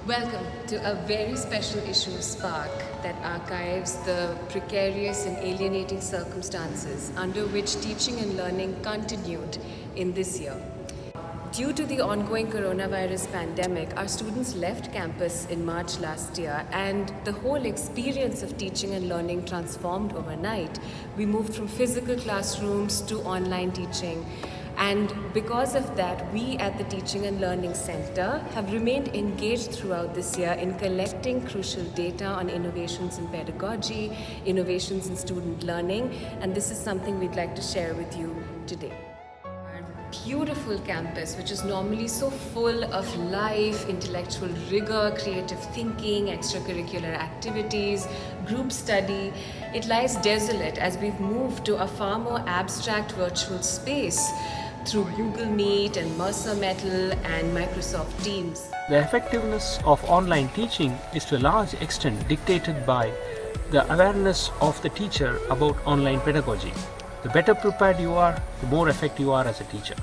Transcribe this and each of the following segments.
Welcome to a very special issue of Spark that archives the precarious and alienating circumstances under which teaching and learning continued in this year. Due to the ongoing coronavirus pandemic, our students left campus in March last year, and the whole experience of teaching and learning transformed overnight. We moved from physical classrooms to online teaching. And because of that, we at the Teaching and Learning Center have remained engaged throughout this year in collecting crucial data on innovations in pedagogy, innovations in student learning, and this is something we'd like to share with you today. Our beautiful campus, which is normally so full of life, intellectual rigor, creative thinking, extracurricular activities, group study, it lies desolate as we've moved to a far more abstract virtual space through Google Meet and Mercer Metal and Microsoft Teams. The effectiveness of online teaching is to a large extent dictated by the awareness of the teacher about online pedagogy. The better prepared you are, the more effective you are as a teacher.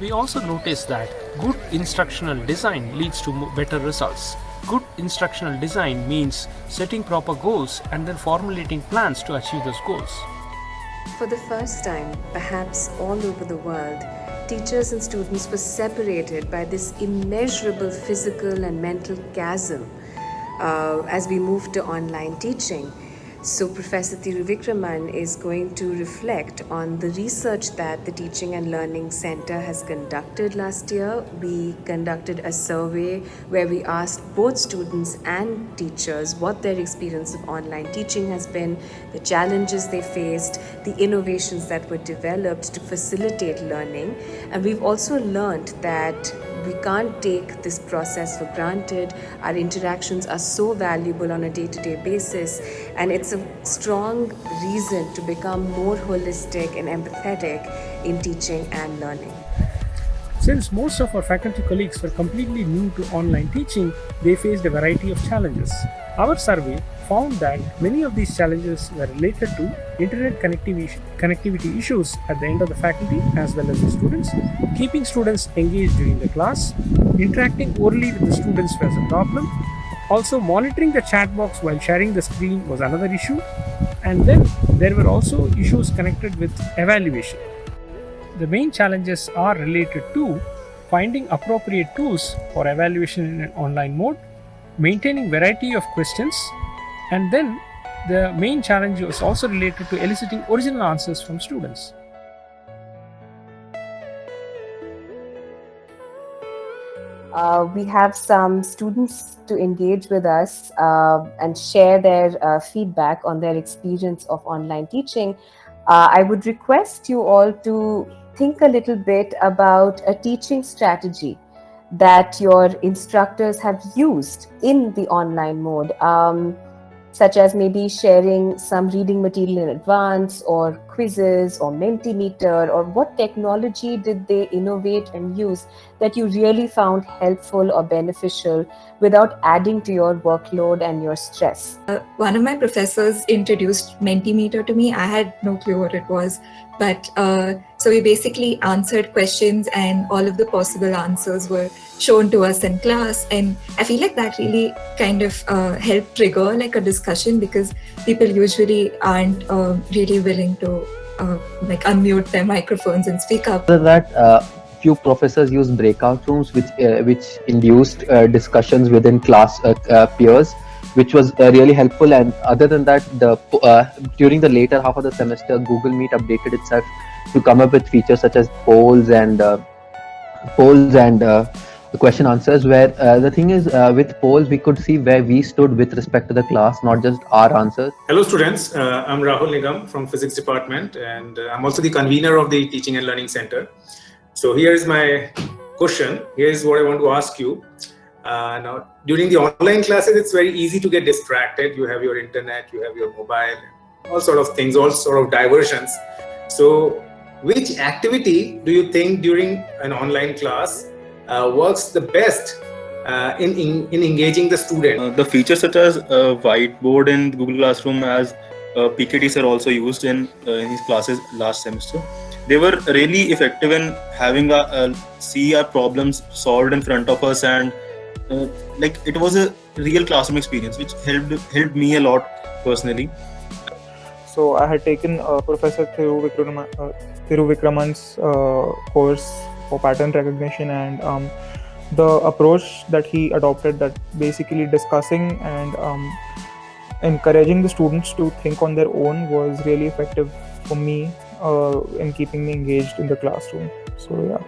We also notice that good instructional design leads to better results. Good instructional design means setting proper goals and then formulating plans to achieve those goals. For the first time, perhaps all over the world, teachers and students were separated by this immeasurable physical and mental chasm as we moved to online teaching. So Professor Thiruvikraman is going to reflect on the research that the Teaching and Learning Center has conducted last year. We conducted a survey where we asked both students and teachers what their experience of online teaching has been, the challenges they faced, the innovations that were developed to facilitate learning. And we've also learned that we can't take this process for granted. Our interactions are so valuable on a day-to-day basis, and it's a strong reason to become more holistic and empathetic in teaching and learning. Since most of our faculty colleagues were completely new to online teaching, they faced a variety of challenges. Our survey found that many of these challenges were related to internet connectivity issues at the end of the faculty as well as the students, keeping students engaged during the class, interacting orally with the students was a problem, also monitoring the chat box while sharing the screen was another issue, and then there were also issues connected with evaluation. The main challenges are related to finding appropriate tools for evaluation in an online mode, maintaining variety of questions, and then the main challenge was also related to eliciting original answers from students. We have some students to engage with us and share their feedback on their experience of online teaching. I would request you all to think a little bit about a teaching strategy that your instructors have used in the online mode, such as maybe sharing some reading material in advance, or quizzes, or Mentimeter, or what technology did they innovate and use that you really found helpful or beneficial without adding to your workload and your stress? One of my professors introduced Mentimeter to me. I had no clue what it was, but so we basically answered questions and all of the possible answers were shown to us in class, and I feel like that really kind of helped trigger like a discussion, because people usually aren't really willing to like unmute their microphones and speak up. After that, few professors used breakout rooms which induced discussions within class peers, which was really helpful. And other than that, during the later half of the semester, Google Meet updated itself to come up with features such as polls and question answers, where the thing is, with polls we could see where we stood with respect to the class, not just our answers. Hello students, I'm Rahul Nigam from Physics Department, and I'm also the convener of the Teaching and Learning Center. So here is my question. Here is what I want to ask you. Now, during the online classes, it's very easy to get distracted. You have your internet, you have your mobile, all sort of things, all sort of diversions. So which activity do you think during an online class works the best in engaging the student? The features such as whiteboard in Google Classroom, as PKTs are also used in his classes last semester. They were really effective in having see our problems solved in front of us and like it was a real classroom experience, which helped me a lot personally. So I had taken Professor Thiruvikraman's course for pattern recognition, and the approach that he adopted, that basically discussing and encouraging the students to think on their own, was really effective for me in keeping me engaged in the classroom. So yeah.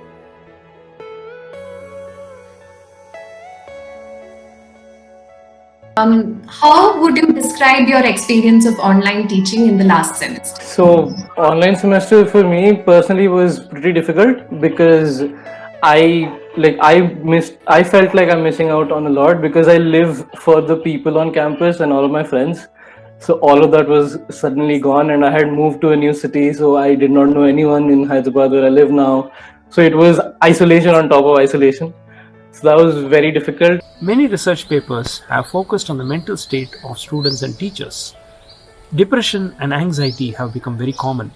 How would you describe your experience of online teaching in the last semester? So, online semester for me personally was pretty difficult because I felt like I'm missing out on a lot because I live for the people on campus and all of my friends. So all of that was suddenly gone, and I had moved to a new city, so I did not know anyone in Hyderabad where I live now. So it was isolation on top of isolation. So that was very difficult. Many research papers have focused on the mental state of students and teachers. Depression and anxiety have become very common.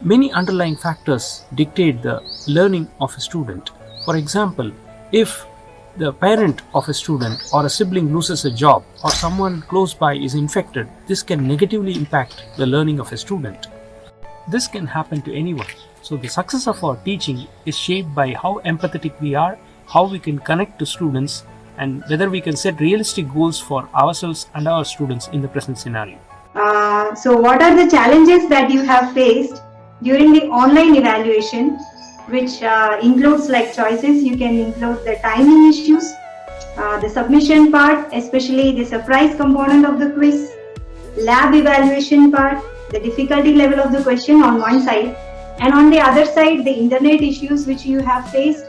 Many underlying factors dictate the learning of a student. For example, if the parent of a student or a sibling loses a job, or someone close by is infected, this can negatively impact the learning of a student. This can happen to anyone. So the success of our teaching is shaped by how empathetic we are, how we can connect to students, and whether we can set realistic goals for ourselves and our students in the present scenario. So what are the challenges that you have faced during the online evaluation, which includes like choices? You can include the timing issues, the submission part, especially the surprise component of the quiz, lab evaluation part, the difficulty level of the question on one side, and on the other side the internet issues which you have faced,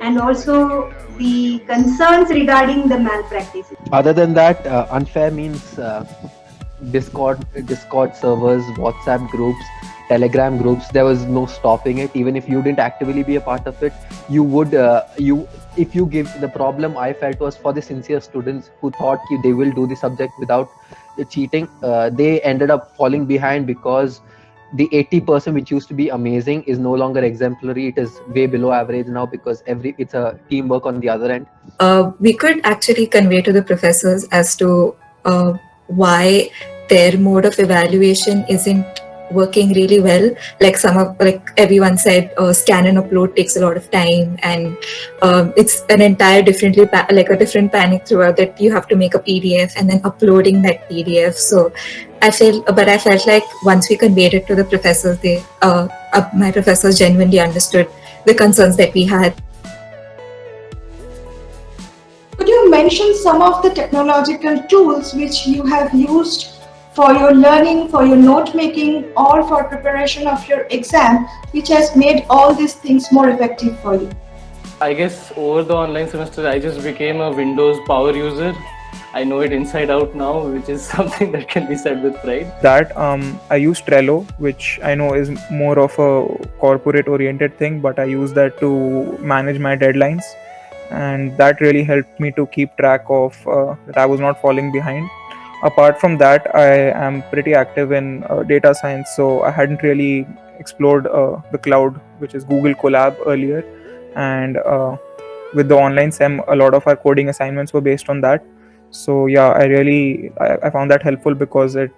and also the concerns regarding the malpractice. Other than that, unfair means Discord servers, WhatsApp groups, Telegram groups. There was no stopping it. Even if you didn't actively be a part of it, you would if you give. The problem I felt was for the sincere students who thought they will do the subject without cheating. They ended up falling behind because the 80% which used to be amazing is no longer exemplary. It is way below average now because it's a teamwork on the other end. We could actually convey to the professors as to why their mode of evaluation isn't working really well. Like everyone said, scan and upload takes a lot of time, and it's an entire different panic throughout, that you have to make a PDF and then uploading that PDF. So I felt like once we conveyed it to the professors, my professors genuinely understood the concerns that we had. Could you mention some of the technological tools which you have used for your learning, for your note making, or for preparation of your exam, which has made all these things more effective for you? I guess over the online semester, I just became a Windows power user. I know it inside out now, which is something that can be said with pride. That I use Trello, which I know is more of a corporate oriented thing, but I use that to manage my deadlines, and that really helped me to keep track of that I was not falling behind. Apart from that, I am pretty active in data science, so I hadn't really explored the cloud, which is Google Colab, earlier, and with the online SEM, a lot of our coding assignments were based on that. So yeah, I found that helpful because it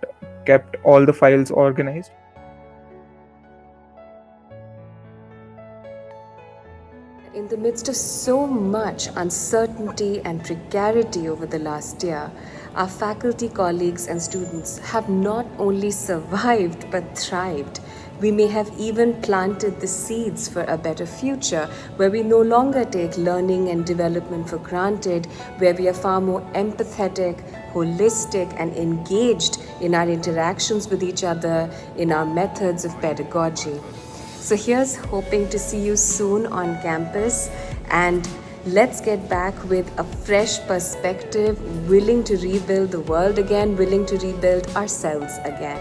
kept all the files organized. In the midst of so much uncertainty and precarity over the last year, our faculty colleagues and students have not only survived but thrived. We may have even planted the seeds for a better future, where we no longer take learning and development for granted, where we are far more empathetic, holistic, and engaged in our interactions with each other, in our methods of pedagogy. So here's hoping to see you soon on campus, and let's get back with a fresh perspective, willing to rebuild the world again, willing to rebuild ourselves again.